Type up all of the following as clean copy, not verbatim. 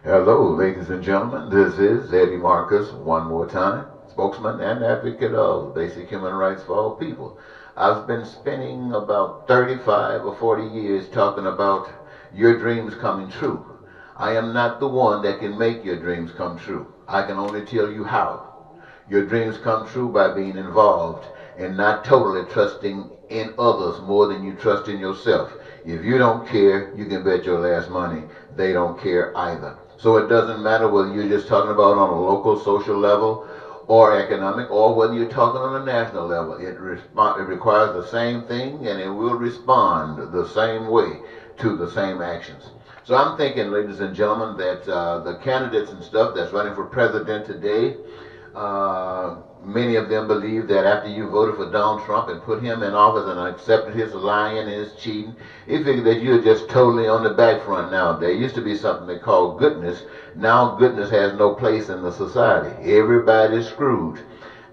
Hello, ladies and gentlemen. This is Eddie Marcus, one more time, spokesman and advocate of basic human rights for all people. I've been spending about 35 or 40 years talking about your dreams coming true. I am not the one that can make your dreams come true. I can only tell you how. Your dreams come true by being involved and not totally trusting in others more than you trust in yourself. If you don't care, you can bet your last money they don't care either. So it doesn't matter whether you're just talking about on a local social level or economic, or whether you're talking on a national level. It requires the same thing, and it will respond the same way to the same actions. So I'm thinking, ladies and gentlemen, that the candidates and stuff that's running for president today, many of them believe that after you voted for Donald Trump and put him in office and accepted his lying and his cheating, you figure that you're just totally on the back front now. There used to be something they called goodness. Now goodness has no place in the society. Everybody's screwed.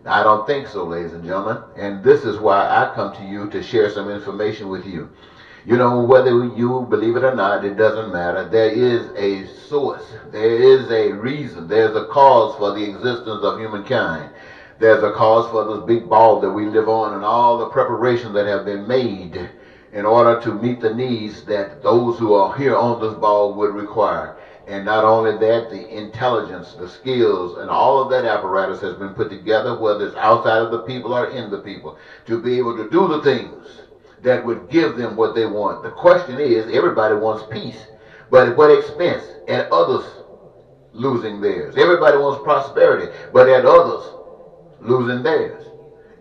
I don't think so, ladies and gentlemen. And this is why I come to you to share some information with you. You know, whether you believe it or not, it doesn't matter. There is a source. There is a reason. There's a cause for the existence of humankind. There's a cause for this big ball that we live on and all the preparations that have been made in order to meet the needs that those who are here on this ball would require. And not only that, the intelligence, the skills, and all of that apparatus has been put together, whether it's outside of the people or in the people, to be able to do the things that would give them what they want. The question is, everybody wants peace, but at what expense? At others losing theirs. Everybody wants prosperity, but at others losing theirs.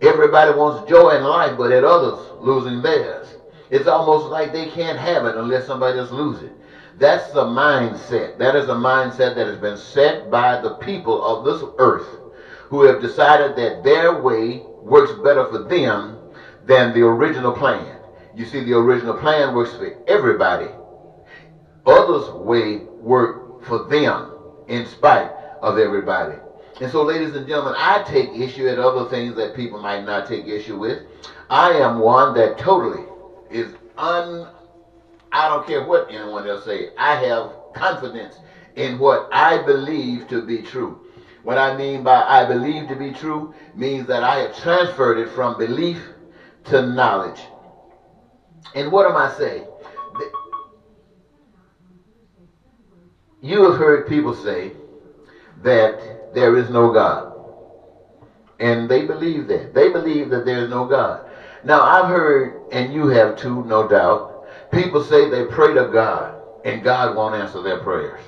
Everybody wants joy in life, but at others losing theirs. It's almost like they can't have it unless somebody else loses it. That's the mindset. That is a mindset that has been set by the people of this earth who have decided that their way works better for them than the original plan. You see, the original plan works for everybody. Others' way work for them in spite of everybody. And so, ladies and gentlemen, I take issue at other things that people might not take issue with. I am one that totally is I don't care what anyone else say. I have confidence in what I believe to be true. What I mean by I believe to be true means that I have transferred it from belief to knowledge. And what am I saying? You have heard people say that there is no God. And they believe that. They believe that there is no God. Now, I've heard, and you have too, no doubt, people say they pray to God, and God won't answer their prayers.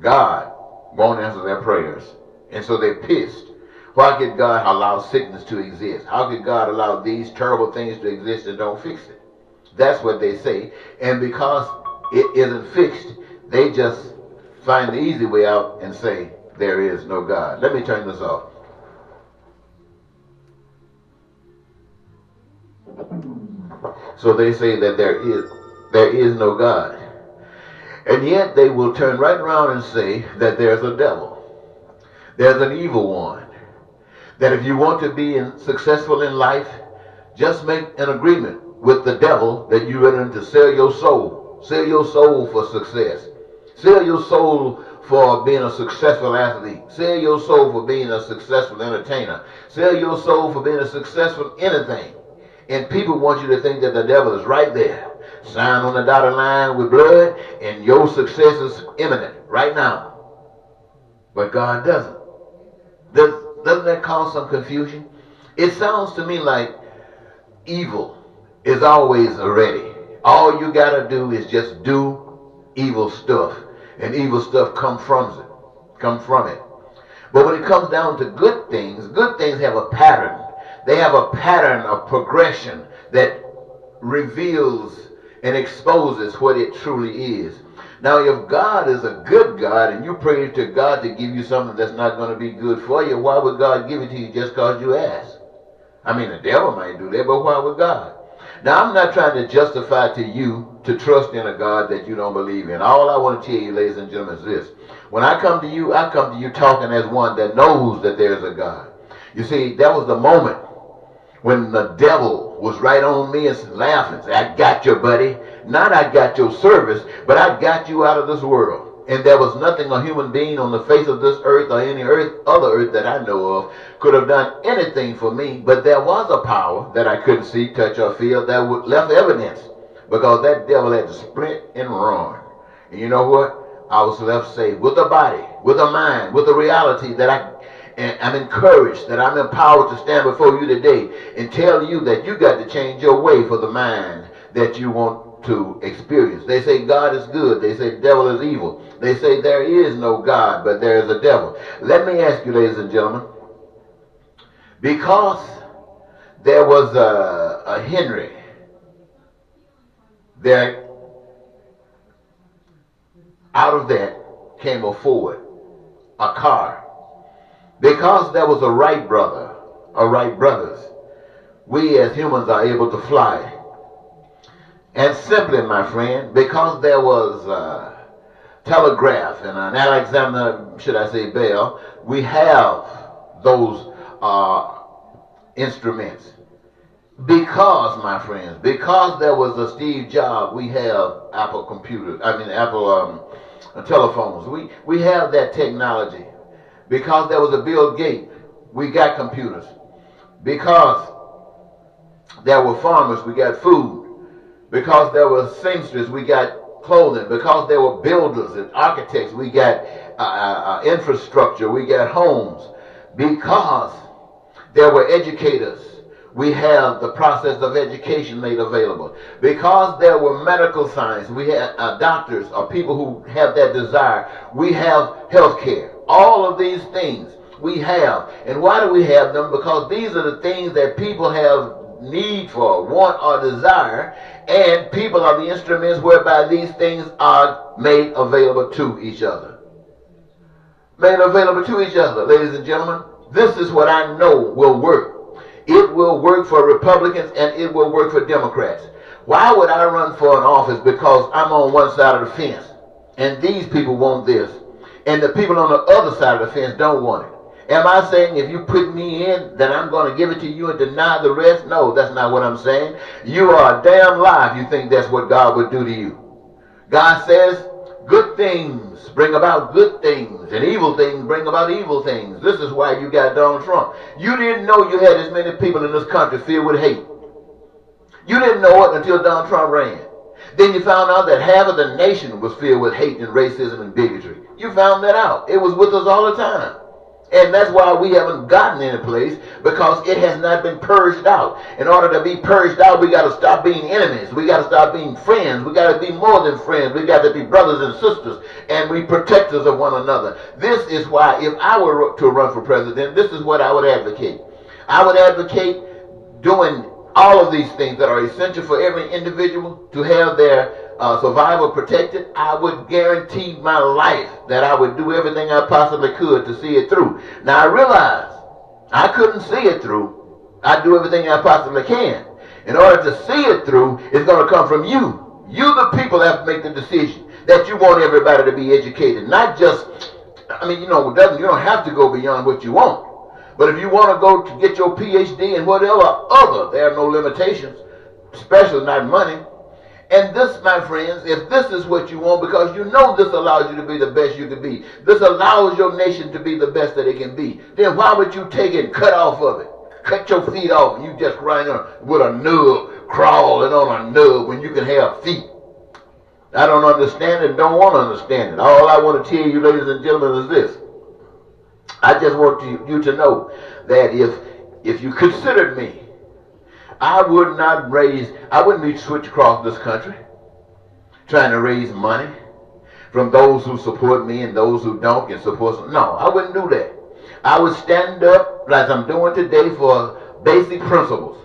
God won't answer their prayers. And so they're pissed. Why could God allow sickness to exist? How could God allow these terrible things to exist and don't fix it? That's what they say. And because it isn't fixed, they just find the easy way out and say, there is no God. Let me turn this off. So they say that there is no God. And yet they will turn right around and say that there's a devil. There's an evil one. That if you want to be successful in life, just make an agreement with the devil that you're willing to sell your soul. Sell your soul for success. Sell your soul for being a successful athlete. Sell your soul for being a successful entertainer. Sell your soul for being a successful anything. And people want you to think that the devil is right there. Sign on the dotted line with blood, and your success is imminent right now. But God doesn't. Doesn't that cause some confusion? It sounds to me like evil is always ready. All you gotta do is just do evil stuff, and evil stuff come from it. But when it comes down to good things have a pattern. They have a pattern of progression that reveals and exposes what it truly is. Now, if God is a good God and you pray to God to give you something that's not going to be good for you, why would God give it to you just because you ask? I mean, the devil might do that, but why would God? Now, I'm not trying to justify to you to trust in a God that you don't believe in. All I want to tell you, ladies and gentlemen, is this. When I come to you talking as one that knows that there's a God. You see, that was the moment when the devil was right on me and laughing. Said, I got you, buddy. Not I got your service, but I got you out of this world. And there was nothing a human being on the face of this earth or any other earth that I know of could have done anything for me. But there was a power that I couldn't see, touch, or feel that left evidence, because that devil had to split and run. And you know what? I was left saved with a body, with a mind, with a reality that I'm encouraged, that I'm empowered to stand before you today and tell you that you got to change your way for the mind that you want to experience. They say God is good. They say the devil is evil. They say there is no God, but there is a devil. Let me ask you, ladies and gentlemen, because there was a Henry there, out of that came a Ford, a car. Because there was a Wright brother, or Wright brothers, we as humans are able to fly. And simply, my friend, because there was telegraph and an Alexander, should I say, Bell, we have those instruments. Because, my friends, because there was a Steve Jobs, we have Apple telephones. We have that technology. Because there was a Bill Gates, we got computers. Because there were farmers, we got food. Because there were seamsters, we got clothing. Because there were builders and architects, we got infrastructure, we got homes. Because there were educators, we have the process of education made available. Because there were medical science, we had doctors or people who have that desire, we have health care. All of these things we have. And why do we have them? Because these are the things that people have need for, want, or desire, and people are the instruments whereby these things are made available to each other. Made available to each other, ladies and gentlemen. This is what I know will work. It will work for Republicans and it will work for Democrats. Why would I run for an office because I'm on one side of the fence and these people want this and the people on the other side of the fence don't want it? Am I saying if you put me in, then I'm going to give it to you and deny the rest? No, that's not what I'm saying. You are a damn lie if you think that's what God would do to you. God says good things bring about good things, and evil things bring about evil things. This is why you got Donald Trump. You didn't know you had as many people in this country filled with hate. You didn't know it until Donald Trump ran. Then you found out that half of the nation was filled with hate and racism and bigotry. You found that out. It was with us all the time. And that's why we haven't gotten any place, because it has not been purged out. In order to be purged out, we got to stop being enemies. We got to stop being friends. We got to be more than friends. We got to be brothers and sisters, and we protectors of one another. This is why, if I were to run for president, this is what I would advocate. I would advocate doing all of these things that are essential for every individual to have their survival protected. I would guarantee my life that I would do everything I possibly could to see it through. Now I realize I couldn't see it through. I do everything I possibly can. In order to see it through, it's going to come from you. You, the people, have to make the decision that you want everybody to be educated. Not just, you don't have to go beyond what you want. But if you want to go to get your PhD and whatever other, there are no limitations, especially not money. And this, my friends, if this is what you want, because you know this allows you to be the best you can be, this allows your nation to be the best that it can be, then why would you take it and cut off of it? Cut your feet off and you just running with a nub, crawling on a nub when you can have feet. I don't understand it and don't want to understand it. All I want to tell you, ladies and gentlemen, is this. I just want you to know that if you considered me, I wouldn't be switched across this country trying to raise money from those who support me and those who don't get support. No, I wouldn't do that. I would stand up like I'm doing today for basic principles.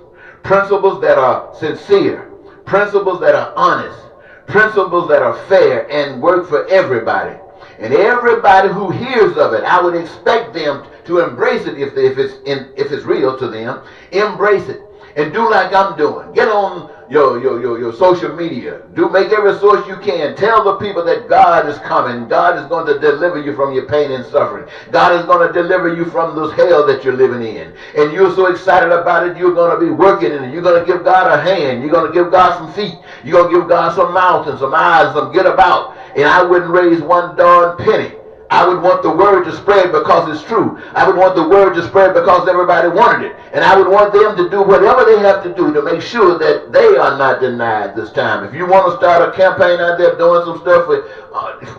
Principles that are sincere. Principles that are honest. Principles that are fair and work for everybody. And everybody who hears of it, I would expect them to embrace it if it's real to them. Embrace it and do like I'm doing. Get on your social media. Make every source you can. Tell the people that God is coming. God is going to deliver you from your pain and suffering. God is going to deliver you from this hell that you're living in. And you're so excited about it, you're going to be working in it. You're going to give God a hand. You're going to give God some feet. You're going to give God some mouth and some eyes, some get about. And I wouldn't raise one darn penny. I would want the word to spread because it's true. I would want the word to spread because everybody wanted it. And I would want them to do whatever they have to do to make sure that they are not denied this time. If you want to start a campaign out there doing some stuff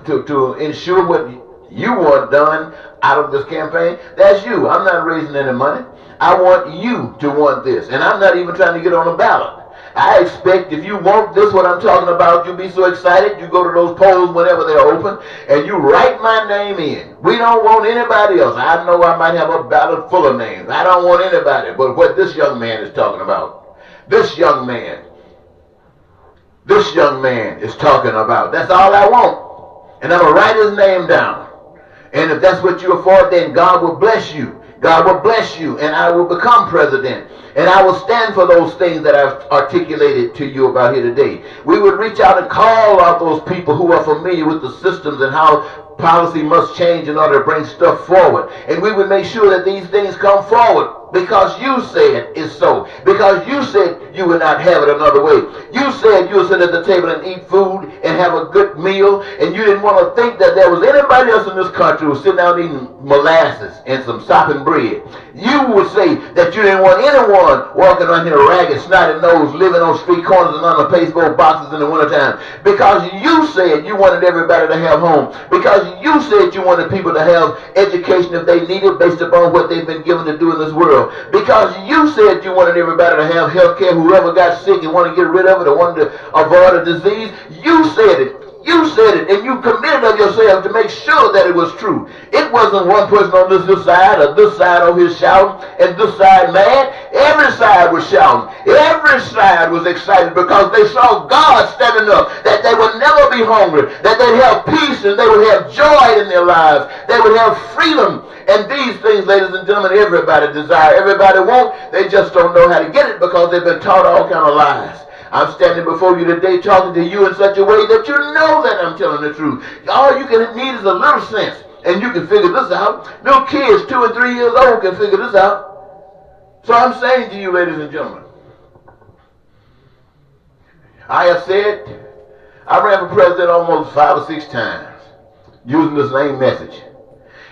to ensure what you want done out of this campaign, that's you. I'm not raising any money. I want you to want this. And I'm not even trying to get on a ballot. I expect if you want this, what I'm talking about, you'll be so excited, you go to those polls whenever they're open, and you write my name in. We don't want anybody else. I know I might have a ballot full of names. I don't want anybody but what this young man is talking about. This young man is talking about. That's all I want. And I'm going to write his name down. And if that's what you afford, then God will bless you. God will bless you, and I will become president. And I will stand for those things that I've articulated to you about here today. We would reach out and call out those people who are familiar with the systems and how policy must change in order to bring stuff forward. And we would make sure that these things come forward because you said it's so. Because you said you would not have it another way. You said you would sit at the table and eat food and have a good meal, and you didn't want to think that there was anybody else in this country who was sitting down eating molasses and some sopping bread. You would say that you didn't want anyone walking around here ragged, snotty nose, living on street corners and under pasteboard boxes in the wintertime. Because you said you wanted everybody to have home. Because you said you wanted people to have education if they need it based upon what they've been given to do in this world. Because you said you wanted everybody to have health care, whoever got sick and wanted to get rid of it or wanted to avoid a disease. You said it. You said it, and you committed of yourself to make sure that it was true. It wasn't one person on this side or this side over here shouting and this side mad. Every side was shouting. Every side was excited because they saw God standing up, that they would never be hungry, that they'd have peace and they would have joy in their lives. They would have freedom. And these things, ladies and gentlemen, everybody desire. Everybody want. They just don't know how to get it because they've been taught all kind of lies. I'm standing before you today talking to you in such a way that you know that I'm telling the truth. All you can need is a little sense, and you can figure this out. Little kids 2 and 3 years old can figure this out. So I'm saying to you, ladies and gentlemen, I have said I ran for president almost 5 or 6 times using the same message.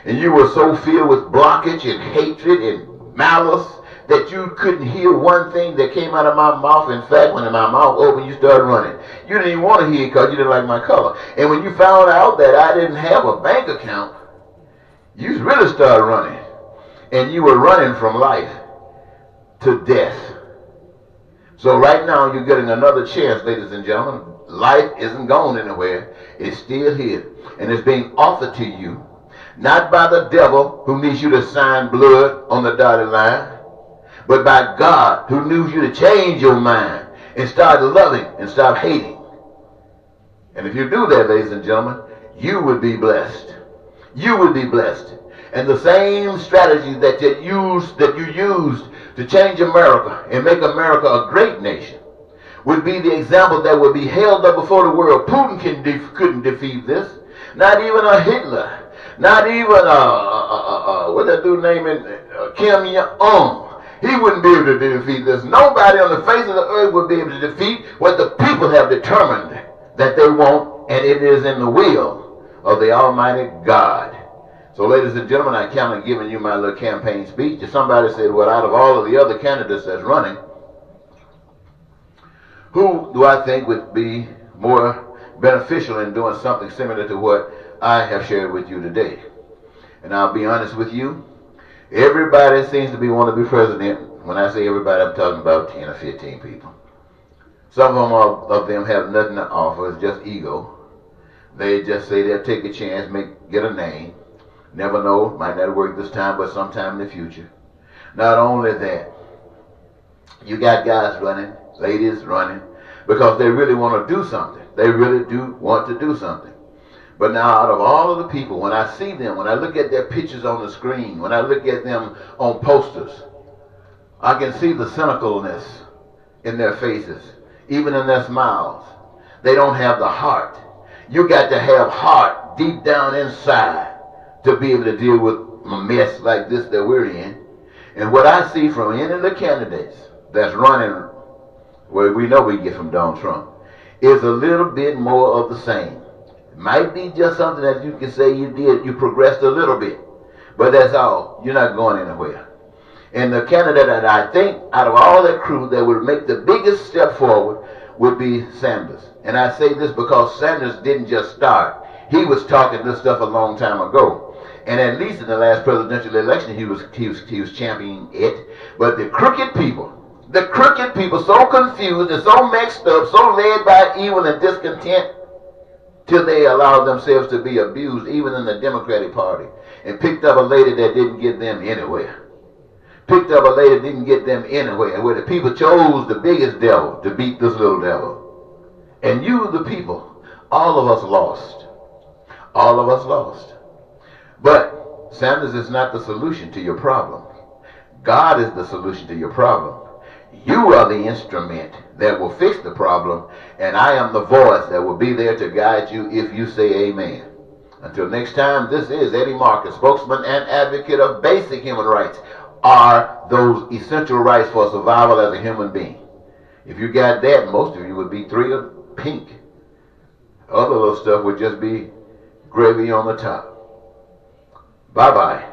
And you were so filled with blockage and hatred and malice that you couldn't hear one thing that came out of my mouth. In fact, when my mouth opened, you started running. You didn't even want to hear it because you didn't like my color. And when you found out that I didn't have a bank account, you really started running. And you were running from life to death. So right now, you're getting another chance, ladies and gentlemen. Life isn't gone anywhere. It's still here. And it's being offered to you, not by the devil who needs you to sign blood on the dotted line, but by God who needs you to change your mind and start loving and stop hating. And if you do that, ladies and gentlemen, you would be blessed. You would be blessed. And the same strategy that you used to change America and make America a great nation would be the example that would be held up before the world. Putin couldn't defeat this. Not even a Hitler. Not even what that dude named Kim Jong-un. He wouldn't be able to defeat this. Nobody on the face of the earth would be able to defeat what the people have determined that they want, and it is in the will of the Almighty God. So, ladies and gentlemen, I count on giving you my little campaign speech. If somebody said, well, out of all of the other candidates that's running, who do I think would be more beneficial in doing something similar to what I have shared with you today? And I'll be honest with you, everybody seems to want to be president. When I say everybody, I'm talking about 10 or 15 people. Some of them have nothing to offer. It's just ego. They just say they'll take a chance, get a name. Never know, might not work this time, but sometime in the future. Not only that, you got guys running, ladies running, because they really want to do something. They really do want to do something. But now out of all of the people, when I see them, when I look at their pictures on the screen, when I look at them on posters, I can see the cynicalness in their faces, even in their smiles. They don't have the heart. You got to have heart deep down inside to be able to deal with a mess like this that we're in. And what I see from any of the candidates that's running, where we know we get from Donald Trump, is a little bit more of the same. It might be just something that you can say you progressed a little bit, but that's all. You're not going anywhere. And the candidate that I think out of all that crew that would make the biggest step forward would be Sanders. And I say this because Sanders didn't just start. He was talking this stuff a long time ago. And at least in the last presidential election, he was championing it. But the crooked people, so confused and so mixed up, so led by evil and discontent, till they allowed themselves to be abused, even in the Democratic Party, and picked up a lady that didn't get them anywhere. Picked up a lady that didn't get them anywhere, where the people chose the biggest devil to beat this little devil. And you, the people, all of us lost. All of us lost. But Sanders is not the solution to your problem. God is the solution to your problem. You are the instrument that will fix the problem, and I am the voice that will be there to guide you if you say amen. Until next time, this is Eddie Marcus, spokesman and advocate of basic human rights, are those essential rights for survival as a human being. If you got that, most of you would be thrilled pink. Other little stuff would just be gravy on the top. Bye-bye.